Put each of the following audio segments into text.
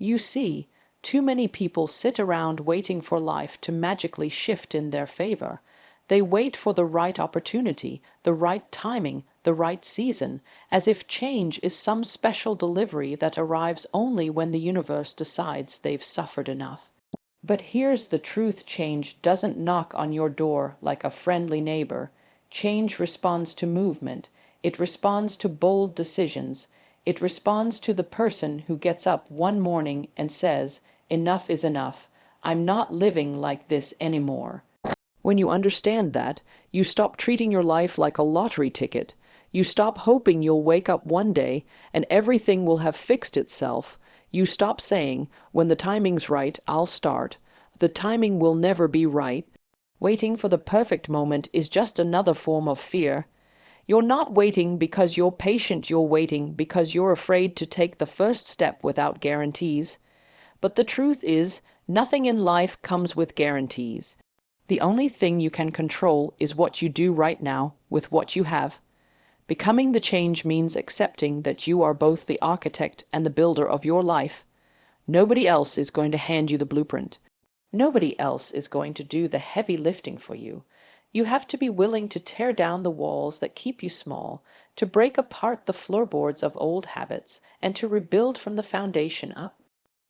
You see, too many people sit around waiting for life to magically shift in their favor. They wait for the right opportunity, the right timing, the right season, as if change is some special delivery that arrives only when the universe decides they've suffered enough. But here's the truth: change doesn't knock on your door like a friendly neighbor. Change responds to movement. It responds to bold decisions. It responds to the person who gets up one morning and says, "Enough is enough. I'm not living like this anymore." When you understand that, you stop treating your life like a lottery ticket. You stop hoping you'll wake up one day and everything will have fixed itself. You stop saying, "When the timing's right, I'll start." The timing will never be right. Waiting for the perfect moment is just another form of fear. You're not waiting because you're patient, you're waiting because you're afraid to take the first step without guarantees. But the truth is, nothing in life comes with guarantees. The only thing you can control is what you do right now with what you have. Becoming the change means accepting that you are both the architect and the builder of your life. Nobody else is going to hand you the blueprint. Nobody else is going to do the heavy lifting for you. You have to be willing to tear down the walls that keep you small, to break apart the floorboards of old habits, and to rebuild from the foundation up.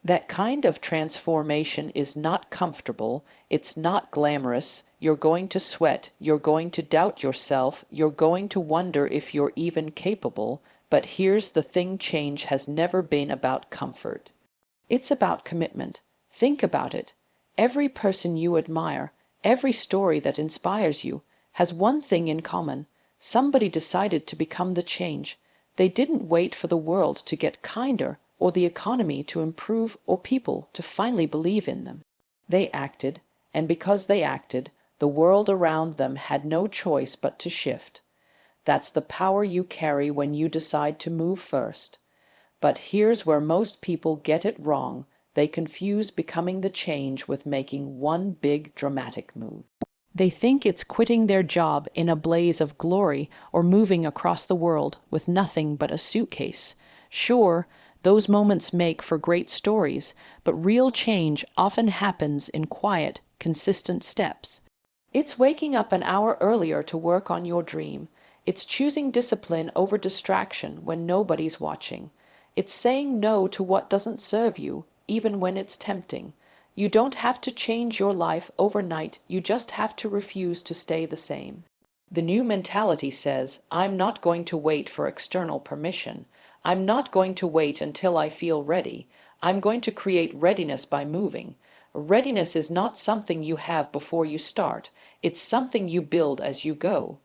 That kind of transformation is not comfortable, it's not glamorous. You're going to sweat, you're going to doubt yourself, you're going to wonder if you're even capable. But here's the thing: change has never been about comfort. It's about commitment. Think about it. Every person you admire, every story that inspires you, has one thing in common. Somebody decided to become the change. They didn't wait for the world to get kinder, or the economy to improve, or people to finally believe in them. They acted, and because they acted, the world around them had no choice but to shift. That's the power you carry when you decide to move first. But here's where most people get it wrong. They confuse becoming the change with making one big dramatic move. They think it's quitting their job in a blaze of glory or moving across the world with nothing but a suitcase. Sure, those moments make for great stories, but real change often happens in quiet, consistent steps. It's waking up an hour earlier to work on your dream. It's choosing discipline over distraction when nobody's watching. It's saying no to what doesn't serve you, even when it's tempting. You don't have to change your life overnight, you just have to refuse to stay the same. The new mentality says, "I'm not going to wait for external permission. I'm not going to wait until I feel ready. I'm going to create readiness by moving." Readiness is not something you have before you start, it's something you build as you go.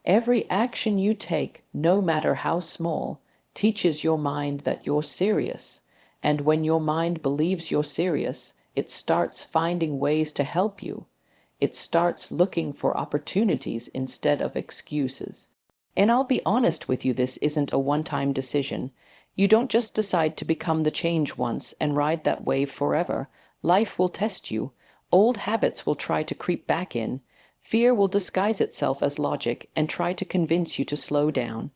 Every action you take, no matter how small, teaches your mind that you're serious. And when your mind believes you're serious, it starts finding ways to help you. It starts looking for opportunities instead of excuses. And I'll be honest with you, this isn't a one-time decision. You don't just decide to become the change once and ride that wave forever. Life will test you. Old habits will try to creep back in. Fear will disguise itself as logic and try to convince you to slow down.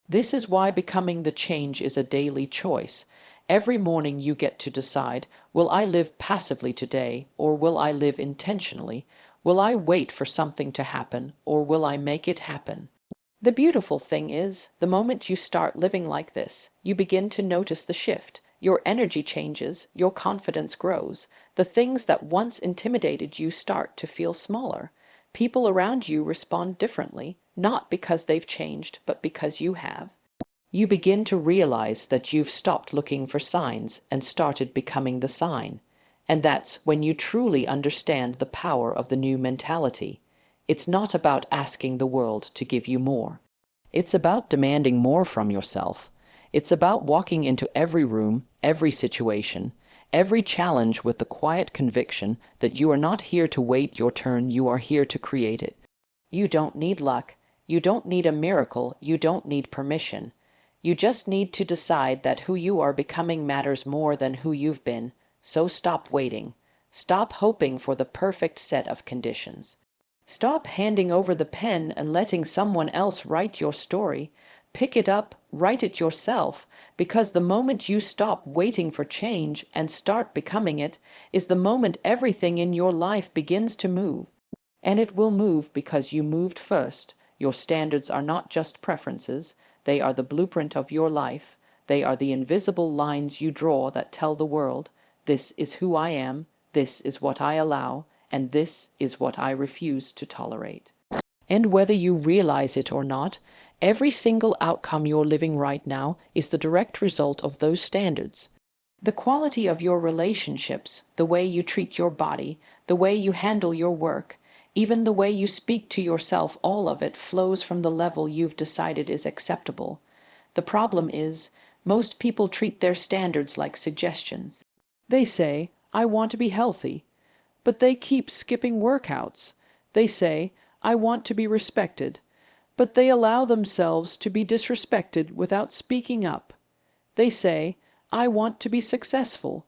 This is why becoming the change is a daily choice. Every morning you get to decide, will I live passively today, or will I live intentionally? Will I wait for something to happen, or will I make it happen? The beautiful thing is, the moment you start living like this, you begin to notice the shift. Your energy changes, your confidence grows. The things that once intimidated you start to feel smaller. People around you respond differently, not because they've changed, but because you have. You begin to realize that you've stopped looking for signs and started becoming the sign. And that's when you truly understand the power of the new mentality. It's not about asking the world to give you more. It's about demanding more from yourself. It's about walking into every room, every situation, every challenge with the quiet conviction that you are not here to wait your turn, you are here to create it. You don't need luck. You don't need a miracle. You don't need permission. You just need to decide that who you are becoming matters more than who you've been. So stop waiting. Stop hoping for the perfect set of conditions. Stop handing over the pen and letting someone else write your story. Pick it up, write it yourself, because the moment you stop waiting for change and start becoming it is the moment everything in your life begins to move. And it will move because you moved first. Your standards are not just preferences, they are the blueprint of your life. They are the invisible lines you draw that tell the world, this is who I am, this is what I allow, and this is what I refuse to tolerate. And whether you realize it or not, every single outcome you're living right now is the direct result of those standards. The quality of your relationships, the way you treat your body, the way you handle your work, even the way you speak to yourself, all of it flows from the level you've decided is acceptable. The problem is, most people treat their standards like suggestions. They say, I want to be healthy, but they keep skipping workouts. They say, I want to be respected, but they allow themselves to be disrespected without speaking up. They say, I want to be successful,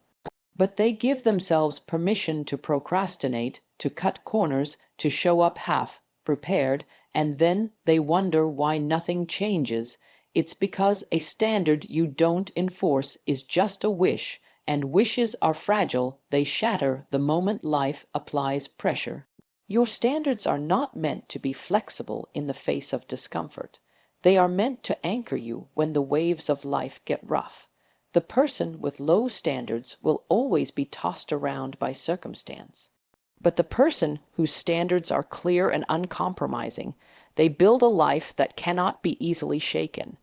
but they give themselves permission to procrastinate, to cut corners, to show up half prepared, and then they wonder why nothing changes. It's because a standard you don't enforce is just a wish, and wishes are fragile, they shatter the moment life applies pressure. Your standards are not meant to be flexible in the face of discomfort. They are meant to anchor you when the waves of life get rough. The person with low standards will always be tossed around by circumstance. But the person whose standards are clear and uncompromising, they build a life that cannot be easily shaken.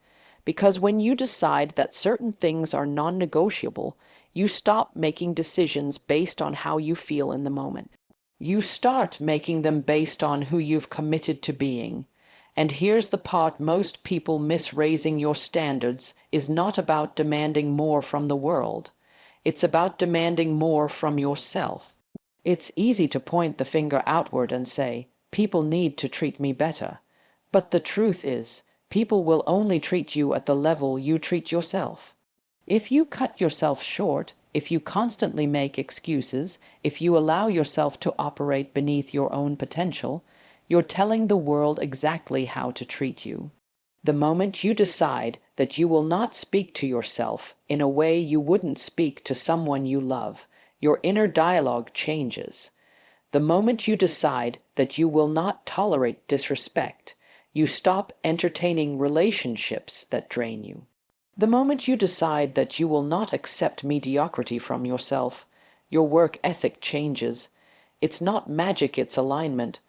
Because when you decide that certain things are non-negotiable, you stop making decisions based on how you feel in the moment. You start making them based on who you've committed to being. And here's the part most people miss: raising your standards is not about demanding more from the world. It's about demanding more from yourself. It's easy to point the finger outward and say, people need to treat me better. But the truth is, people will only treat you at the level you treat yourself. If you cut yourself short, if you constantly make excuses, if you allow yourself to operate beneath your own potential, you're telling the world exactly how to treat you. The moment you decide that you will not speak to yourself in a way you wouldn't speak to someone you love, your inner dialogue changes. The moment you decide that you will not tolerate disrespect, you stop entertaining relationships that drain you. The moment you decide that you will not accept mediocrity from yourself, your work ethic changes. It's not magic, it's alignment.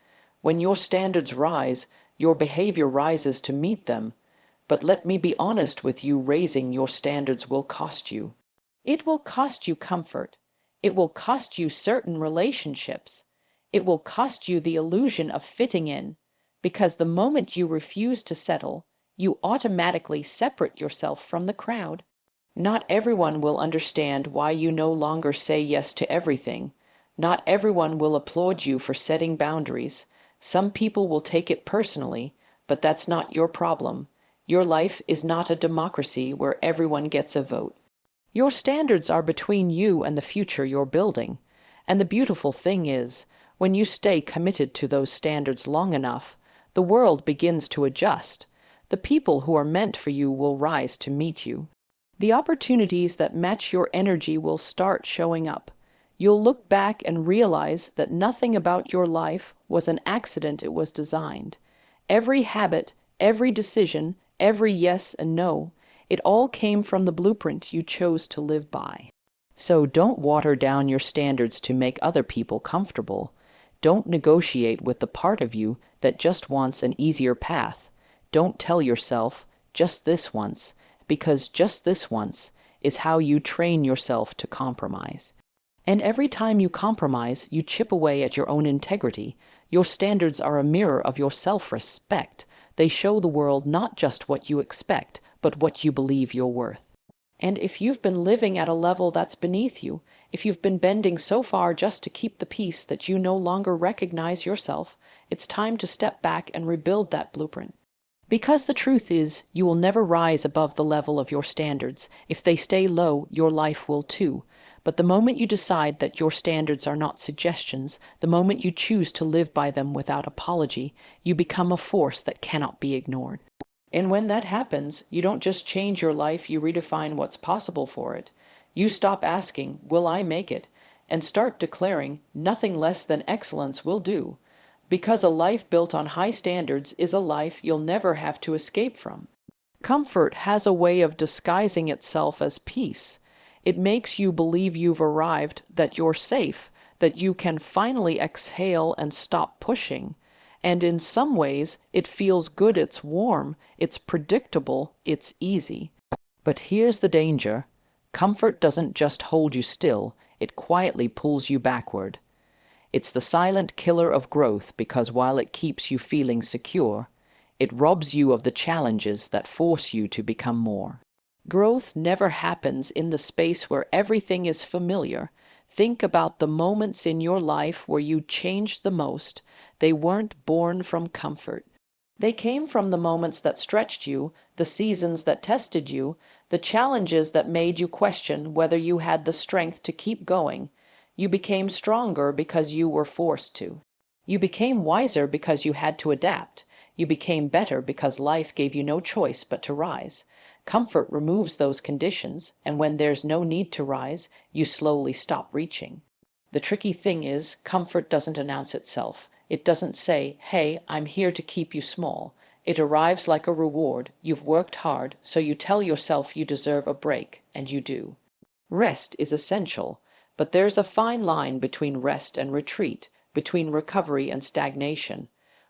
When your standards rise, your behavior rises to meet them. But let me be honest with you, raising your standards will cost you. It will cost you comfort. It will cost you certain relationships. It will cost you the illusion of fitting in, because the moment you refuse to settle, you automatically separate yourself from the crowd. Not everyone will understand why you no longer say yes to everything. Not everyone will applaud you for setting boundaries. Some people will take it personally, but that's not your problem. Your life is not a democracy where everyone gets a vote. Your standards are between you and the future you're building. And the beautiful thing is, when you stay committed to those standards long enough, the world begins to adjust. The people who are meant for you will rise to meet you. The opportunities that match your energy will start showing up. You'll look back and realize that nothing about your life was an accident, it was designed. Every habit, every decision, every yes and no, it all came from the blueprint you chose to live by. So don't water down your standards to make other people comfortable. Don't negotiate with the part of you that just wants an easier path. Don't tell yourself, just this once, because just this once is how you train yourself to compromise. And every time you compromise, you chip away at your own integrity. Your standards are a mirror of your self-respect. They show the world not just what you expect, but what you believe you're worth. And if you've been living at a level that's beneath you, if you've been bending so far just to keep the peace that you no longer recognize yourself, it's time to step back and rebuild that blueprint. Because the truth is, you will never rise above the level of your standards. If they stay low, your life will too. But the moment you decide that your standards are not suggestions, the moment you choose to live by them without apology, you become a force that cannot be ignored. And when that happens, you don't just change your life, you redefine what's possible for it. You stop asking, will I make it? And start declaring, nothing less than excellence will do. Because a life built on high standards is a life you'll never have to escape from. Comfort has a way of disguising itself as peace. It makes you believe you've arrived, that you're safe, that you can finally exhale and stop pushing. And in some ways, it feels good, it's warm, it's predictable, it's easy. But here's the danger. Comfort doesn't just hold you still, it quietly pulls you backward. It's the silent killer of growth because while it keeps you feeling secure, it robs you of the challenges that force you to become more. Growth never happens in the space where everything is familiar. Think about the moments in your life where you changed the most. They weren't born from comfort. They came from the moments that stretched you, the seasons that tested you, the challenges that made you question whether you had the strength to keep going. You became stronger because you were forced to. You became wiser because you had to adapt. You became better because life gave you no choice but to rise. Comfort removes those conditions, and when there's no need to rise, you slowly stop reaching. The tricky thing is, comfort doesn't announce itself. It doesn't say, hey, I'm here to keep you small. It arrives like a reward. You've worked hard, so you tell yourself you deserve a break, and you do. Rest is essential, but there's a fine line between rest and retreat, between recovery and stagnation.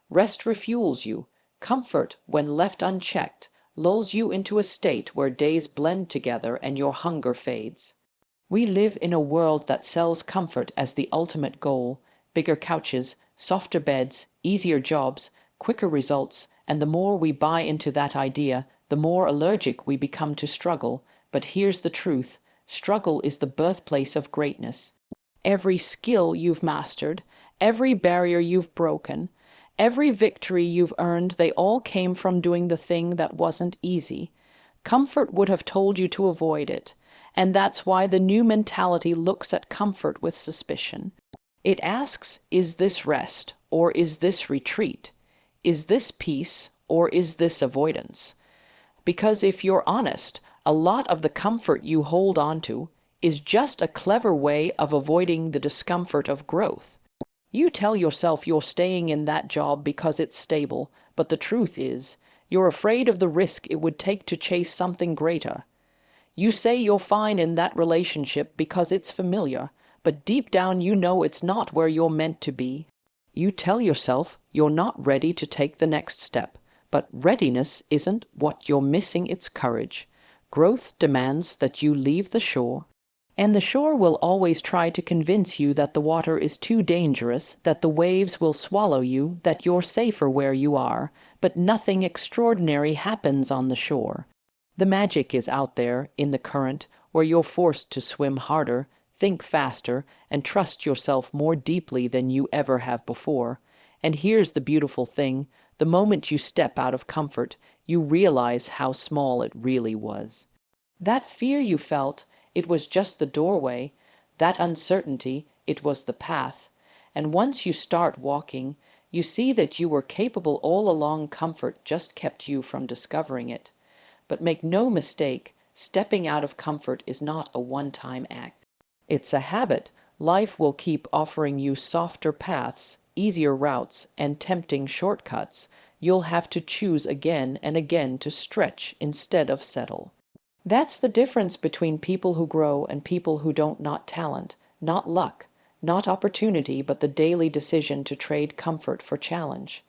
Rest refuels you. Comfort, when left unchecked, lulls you into a state where days blend together and your hunger fades. We live in a world that sells comfort as the ultimate goal: bigger couches, softer beds, easier jobs, quicker results, and the more we buy into that idea, the more allergic we become to struggle. But here's the truth: struggle is the birthplace of greatness. Every skill you've mastered, every barrier you've broken, every victory you've earned, they all came from doing the thing that wasn't easy. Comfort would have told you to avoid it, and that's why the new mentality looks at comfort with suspicion. It asks, is this rest, or is this retreat? Is this peace, or is this avoidance? Because if you're honest, a lot of the comfort you hold onto is just a clever way of avoiding the discomfort of growth. You tell yourself you're staying in that job because it's stable, but the truth is, you're afraid of the risk it would take to chase something greater. You say you're fine in that relationship because it's familiar, but deep down you know it's not where you're meant to be. You tell yourself you're not ready to take the next step, but readiness isn't what you're missing, it's courage. Growth demands that you leave the shore. And the shore will always try to convince you that the water is too dangerous, that the waves will swallow you, that you're safer where you are, but nothing extraordinary happens on the shore. The magic is out there, in the current, where you're forced to swim harder, think faster, and trust yourself more deeply than you ever have before. And here's the beautiful thing: the moment you step out of comfort, you realize how small it really was. That fear you felt, it was just the doorway. That uncertainty, it was the path. And once you start walking, you see that you were capable all along. Comfort just kept you from discovering it. But make no mistake, stepping out of comfort is not a one-time act. It's a habit. Life will keep offering you softer paths, easier routes, and tempting shortcuts. You'll have to choose again and again to stretch instead of settle. That's the difference between people who grow and people who don't. Not talent, not luck, not opportunity, but the daily decision to trade comfort for challenge.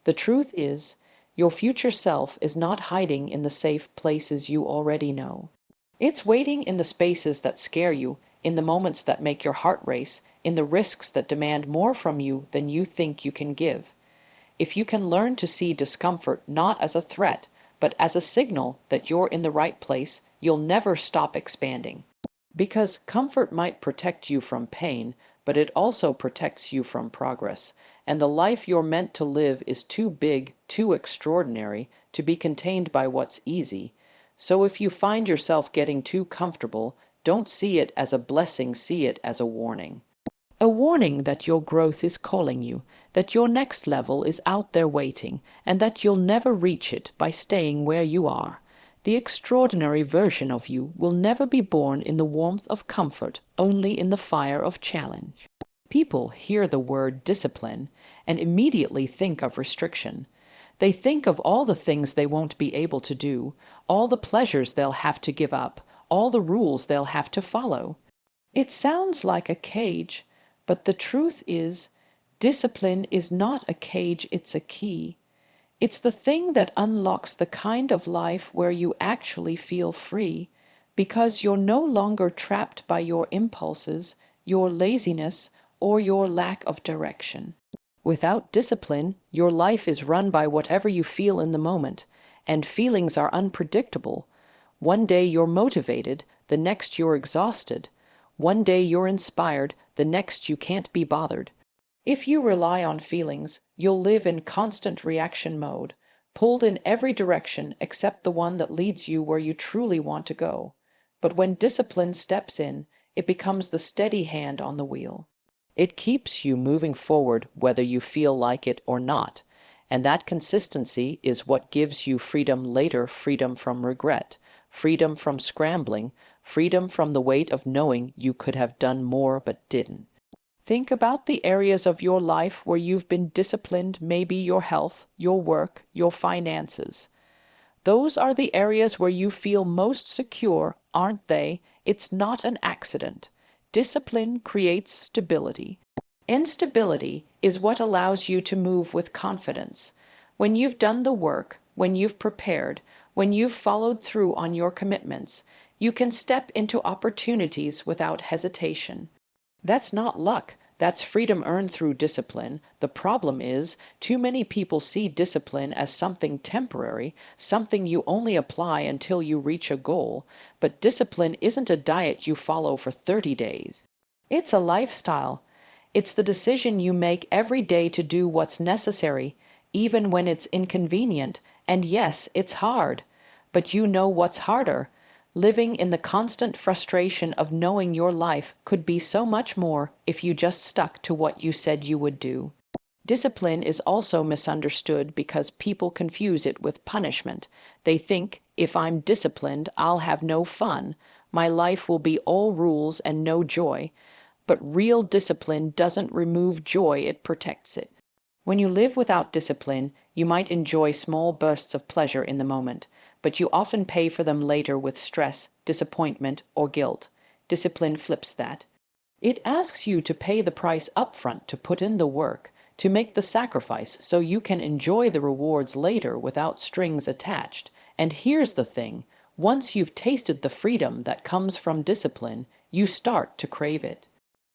The truth is, your future self is not hiding in the safe places you already know. It's waiting in the spaces that scare you, in the moments that make your heart race, in the risks that demand more from you than you think you can give. If you can learn to see discomfort not as a threat, but as a signal that you're in the right place, you'll never stop expanding. Because comfort might protect you from pain, but it also protects you from progress. And the life you're meant to live is too big, too extraordinary, to be contained by what's easy. So if you find yourself getting too comfortable, don't see it as a blessing, see it as a warning. A warning that your growth is calling you, that your next level is out there waiting, and that you'll never reach it by staying where you are. The extraordinary version of you will never be born in the warmth of comfort, only in the fire of challenge. People hear the word discipline and immediately think of restriction. They think of all the things they won't be able to do, all the pleasures they'll have to give up, all the rules they'll have to follow. It sounds like a cage, but the truth is, discipline is not a cage, it's a key. It's the thing that unlocks the kind of life where you actually feel free, because you're no longer trapped by your impulses, your laziness, or your lack of direction. Without discipline, your life is run by whatever you feel in the moment, and feelings are unpredictable. One day you're motivated, the next you're exhausted. One day you're inspired, the next you can't be bothered. If you rely on feelings, you'll live in constant reaction mode, pulled in every direction except the one that leads you where you truly want to go. But when discipline steps in, it becomes the steady hand on the wheel. It keeps you moving forward whether you feel like it or not, and that consistency is what gives you freedom later, freedom from regret, freedom from scrambling, freedom from the weight of knowing you could have done more but didn't. Think about the areas of your life where you've been disciplined, maybe your health, your work, your finances. Those are the areas where you feel most secure, aren't they? It's not an accident. Discipline creates stability. And stability is what allows you to move with confidence. When you've done the work, when you've prepared, when you've followed through on your commitments, you can step into opportunities without hesitation. That's not luck. That's freedom earned through discipline. The problem is, too many people see discipline as something temporary, something you only apply until you reach a goal. But discipline isn't a diet you follow for 30 days. It's a lifestyle. It's the decision you make every day to do what's necessary, even when it's inconvenient. And yes, it's hard. But you know what's harder? Living in the constant frustration of knowing your life could be so much more if you just stuck to what you said you would do. Discipline is also misunderstood because people confuse it with punishment. They think, if I'm disciplined, I'll have no fun. My life will be all rules and no joy. But real discipline doesn't remove joy, it protects it. When you live without discipline, you might enjoy small bursts of pleasure in the moment, but you often pay for them later with stress, disappointment, or guilt. Discipline flips that. It asks you to pay the price upfront, to put in the work, to make the sacrifice so you can enjoy the rewards later without strings attached. And here's the thing, once you've tasted the freedom that comes from discipline, you start to crave it.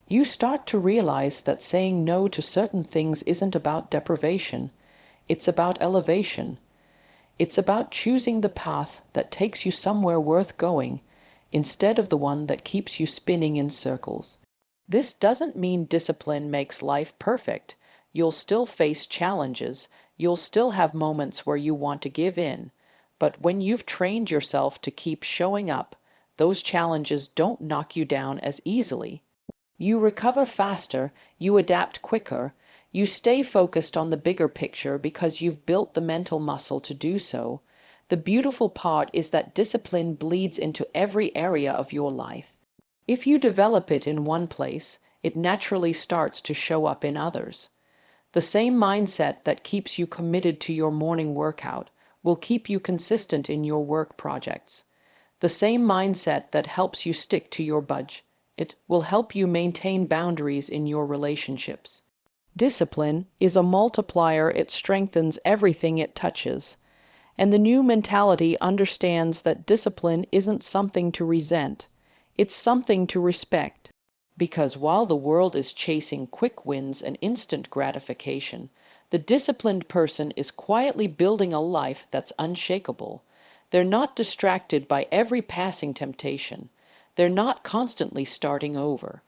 You start to realize that saying no to certain things isn't about deprivation, it's about elevation. It's about choosing the path that takes you somewhere worth going, instead of the one that keeps you spinning in circles. This doesn't mean discipline makes life perfect. You'll still face challenges, you'll still have moments where you want to give in. But when you've trained yourself to keep showing up, those challenges don't knock you down as easily. You recover faster, you adapt quicker, you stay focused on the bigger picture because you've built the mental muscle to do so. The beautiful part is that discipline bleeds into every area of your life. If you develop it in one place, it naturally starts to show up in others. The same mindset that keeps you committed to your morning workout will keep you consistent in your work projects. The same mindset that helps you stick to your budget. It will help you maintain boundaries in your relationships. Discipline is a multiplier, it strengthens everything it touches. And the new mentality understands that discipline isn't something to resent, it's something to respect. Because while the world is chasing quick wins and instant gratification, the disciplined person is quietly building a life that's unshakable. They're not distracted by every passing temptation. They're not constantly starting over.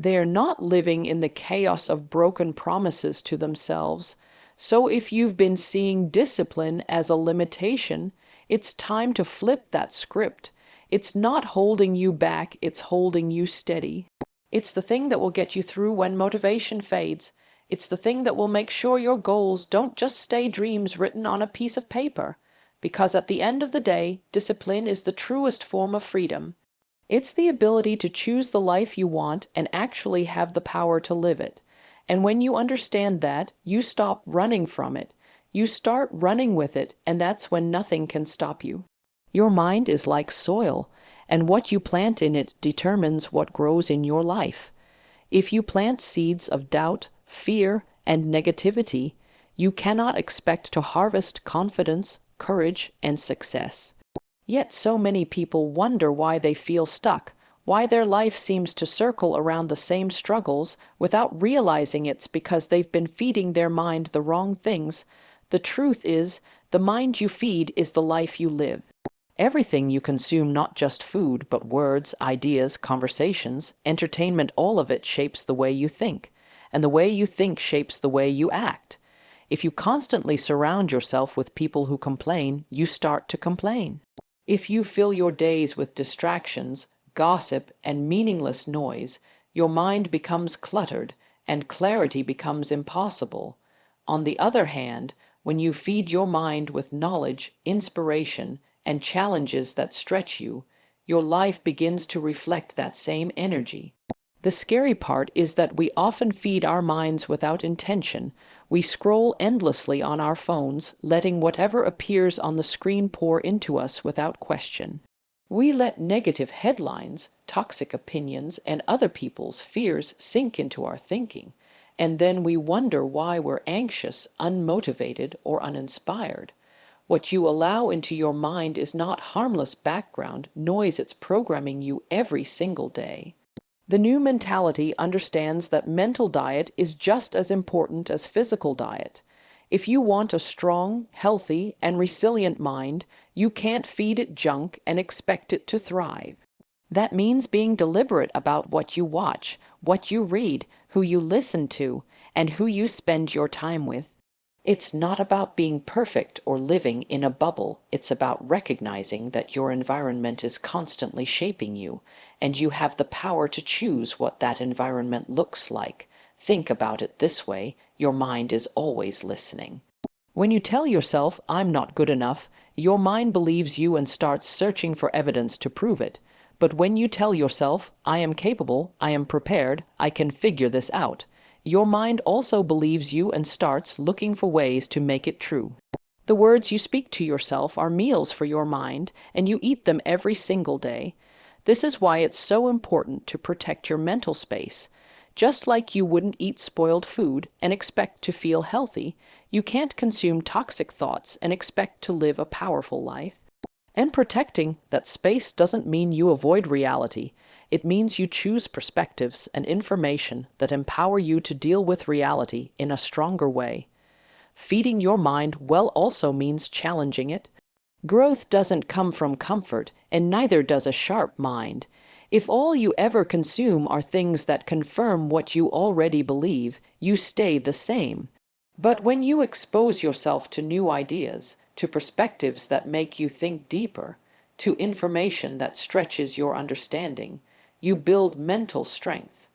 They're not living in the chaos of broken promises to themselves. So if you've been seeing discipline as a limitation, it's time to flip that script. It's not holding you back, it's holding you steady. It's the thing that will get you through when motivation fades. It's the thing that will make sure your goals don't just stay dreams written on a piece of paper. Because at the end of the day, discipline is the truest form of freedom. It's the ability to choose the life you want and actually have the power to live it. And when you understand that, you stop running from it. You start running with it, and that's when nothing can stop you. Your mind is like soil, and what you plant in it determines what grows in your life. If you plant seeds of doubt, fear, and negativity, you cannot expect to harvest confidence, courage, and success. Yet so many people wonder why they feel stuck, why their life seems to circle around the same struggles without realizing it's because they've been feeding their mind the wrong things. The truth is, the mind you feed is the life you live. Everything you consume, not just food, but words, ideas, conversations, entertainment, all of it shapes the way you think. And the way you think shapes the way you act. If you constantly surround yourself with people who complain, you start to complain. If you fill your days with distractions, gossip, and meaningless noise, your mind becomes cluttered, and clarity becomes impossible. On the other hand, when you feed your mind with knowledge, inspiration, and challenges that stretch you, your life begins to reflect that same energy. The scary part is that we often feed our minds without intention. We scroll endlessly on our phones, letting whatever appears on the screen pour into us without question. We let negative headlines, toxic opinions, and other people's fears sink into our thinking, and then we wonder why we're anxious, unmotivated, or uninspired. What you allow into your mind is not harmless background noise, it's programming you every single day. The new mentality understands that mental diet is just as important as physical diet. If you want a strong, healthy, and resilient mind, you can't feed it junk and expect it to thrive. That means being deliberate about what you watch, what you read, who you listen to, and who you spend your time with. It's not about being perfect or living in a bubble. It's about recognizing that your environment is constantly shaping you, and you have the power to choose what that environment looks like. Think about it this way: your mind is always listening. When you tell yourself, "I'm not good enough," your mind believes you and starts searching for evidence to prove it. But when you tell yourself, "I am capable, I am prepared, I can figure this out," your mind also believes you and starts looking for ways to make it true. The words you speak to yourself are meals for your mind, and you eat them every single day. This is why it's so important to protect your mental space. Just like you wouldn't eat spoiled food and expect to feel healthy, you can't consume toxic thoughts and expect to live a powerful life. And protecting that space doesn't mean you avoid reality. It means you choose perspectives and information that empower you to deal with reality in a stronger way. Feeding your mind well also means challenging it. Growth doesn't come from comfort, and neither does a sharp mind. If all you ever consume are things that confirm what you already believe, you stay the same. But when you expose yourself to new ideas, to perspectives that make you think deeper, to information that stretches your understanding, you build mental strength.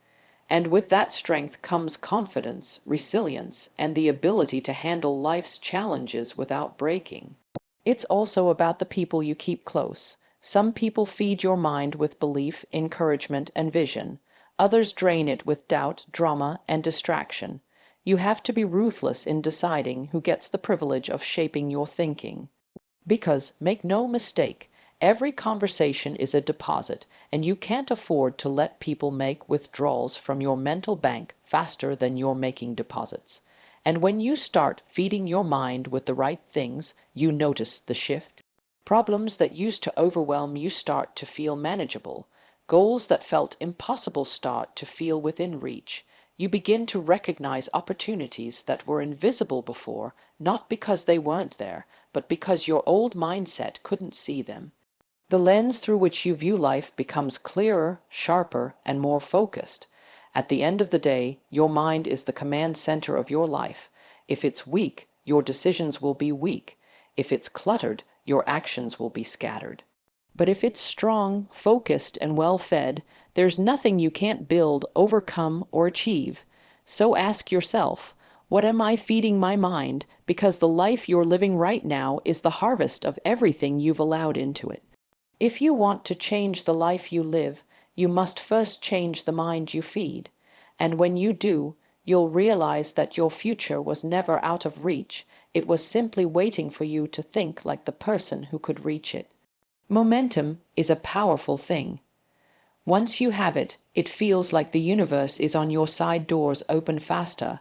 And with that strength comes confidence, resilience, and the ability to handle life's challenges without breaking. It's also about the people you keep close. Some people feed your mind with belief, encouragement, and vision. Others drain it with doubt, drama, and distraction. You have to be ruthless in deciding who gets the privilege of shaping your thinking. Because, make no mistake, every conversation is a deposit, and you can't afford to let people make withdrawals from your mental bank faster than you're making deposits. And when you start feeding your mind with the right things, you notice the shift. Problems that used to overwhelm you start to feel manageable. Goals that felt impossible start to feel within reach. You begin to recognize opportunities that were invisible before, not because they weren't there, but because your old mindset couldn't see them. The lens through which you view life becomes clearer, sharper, and more focused. At the end of the day, your mind is the command center of your life. If it's weak, your decisions will be weak. If it's cluttered, your actions will be scattered. But if it's strong, focused, and well fed, there's nothing you can't build, overcome, or achieve. So ask yourself, what am I feeding my mind? Because the life you're living right now is the harvest of everything you've allowed into it. If you want to change the life you live, you must first change the mind you feed. And when you do, you'll realize that your future was never out of reach. It was simply waiting for you to think like the person who could reach it. Momentum is a powerful thing. Once you have it, it feels like the universe is on your side, doors open faster.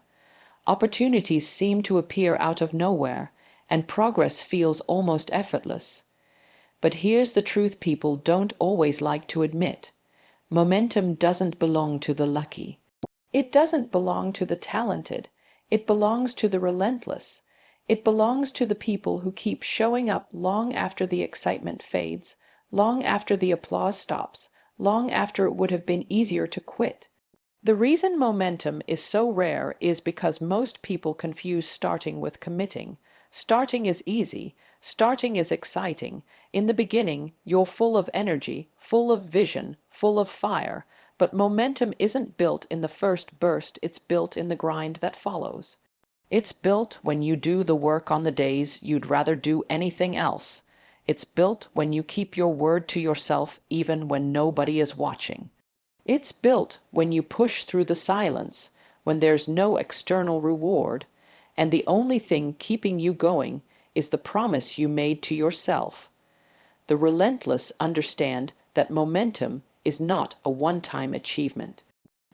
Opportunities seem to appear out of nowhere, and progress feels almost effortless. But here's the truth people don't always like to admit. Momentum doesn't belong to the lucky. It doesn't belong to the talented. It belongs to the relentless. It belongs to the people who keep showing up long after the excitement fades, long after the applause stops, long after it would have been easier to quit. The reason momentum is so rare is because most people confuse starting with committing. Starting is easy. Starting is exciting. In the beginning, you're full of energy, full of vision, full of fire. But momentum isn't built in the first burst, it's built in the grind that follows. It's built when you do the work on the days you'd rather do anything else. It's built when you keep your word to yourself even when nobody is watching. It's built when you push through the silence, when there's no external reward, and the only thing keeping you going is the promise you made to yourself. The relentless understand that momentum is not a one-time achievement.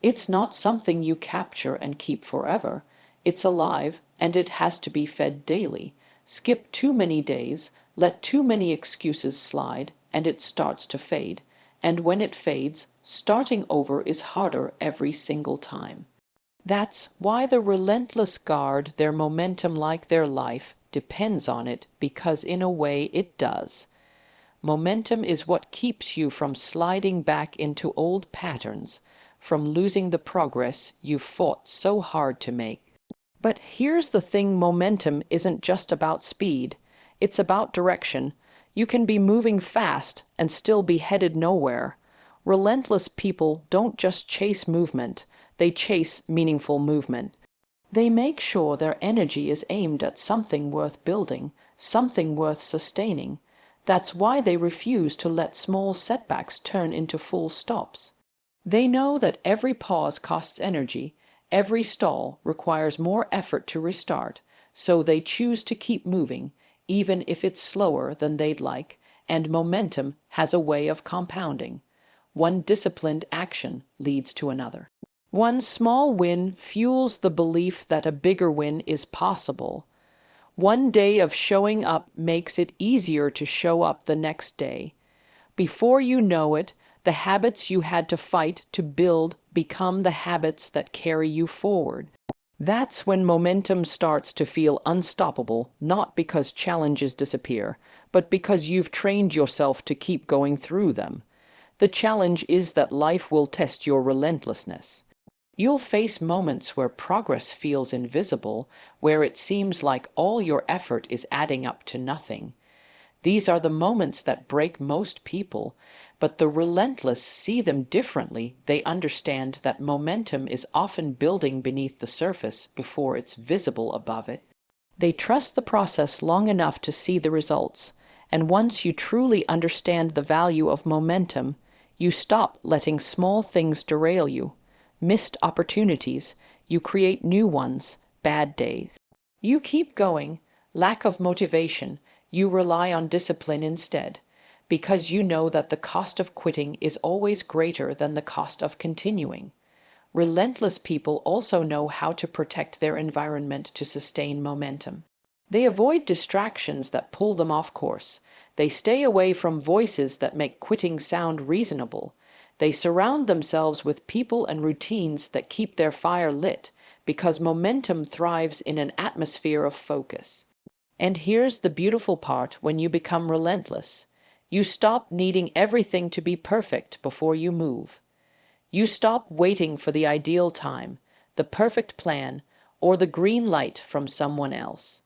It's not something you capture and keep forever. It's alive, and it has to be fed daily. Skip too many days, let too many excuses slide, and it starts to fade. And when it fades, starting over is harder every single time. That's why the relentless guard their momentum like their life depends on it, because in a way it does. Momentum is what keeps you from sliding back into old patterns, from losing the progress you've fought so hard to make. But here's the thing, momentum isn't just about speed, it's about direction. You can be moving fast and still be headed nowhere. Relentless people don't just chase movement, they chase meaningful movement. They make sure their energy is aimed at something worth building, something worth sustaining. That's why they refuse to let small setbacks turn into full stops. They know that every pause costs energy, every stall requires more effort to restart, so they choose to keep moving, even if it's slower than they'd like, and momentum has a way of compounding. One disciplined action leads to another. One small win fuels the belief that a bigger win is possible. One day of showing up makes it easier to show up the next day. Before you know it, the habits you had to fight to build become the habits that carry you forward. That's when momentum starts to feel unstoppable, not because challenges disappear, but because you've trained yourself to keep going through them. The challenge is that life will test your relentlessness. You'll face moments where progress feels invisible, where it seems like all your effort is adding up to nothing. These are the moments that break most people, but the relentless see them differently. They understand that momentum is often building beneath the surface before it's visible above it. They trust the process long enough to see the results, and once you truly understand the value of momentum, you stop letting small things derail you. Missed opportunities, you create new ones, bad days. You keep going. Lack of motivation, you rely on discipline instead, because you know that the cost of quitting is always greater than the cost of continuing. Relentless people also know how to protect their environment to sustain momentum. They avoid distractions that pull them off course. They stay away from voices that make quitting sound reasonable. They surround themselves with people and routines that keep their fire lit, because momentum thrives in an atmosphere of focus. And here's the beautiful part: when you become relentless, you stop needing everything to be perfect before you move. You stop waiting for the ideal time, the perfect plan, or the green light from someone else.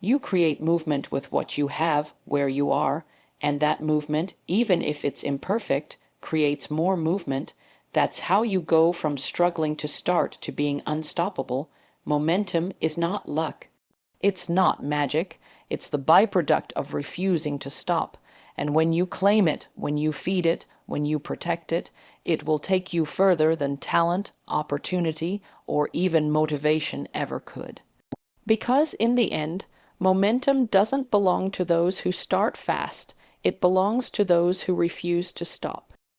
You create movement with what you have, where you are, And that movement, even if it's imperfect, creates more movement. That's how you go from struggling to start to being unstoppable. Momentum is not luck. It's not magic. It's the byproduct of refusing to stop. And when you claim it, when you feed it, when you protect it, it will take you further than talent, opportunity, or even motivation ever could. Because in the end, momentum doesn't belong to those who start fast, it belongs to those who refuse to stop.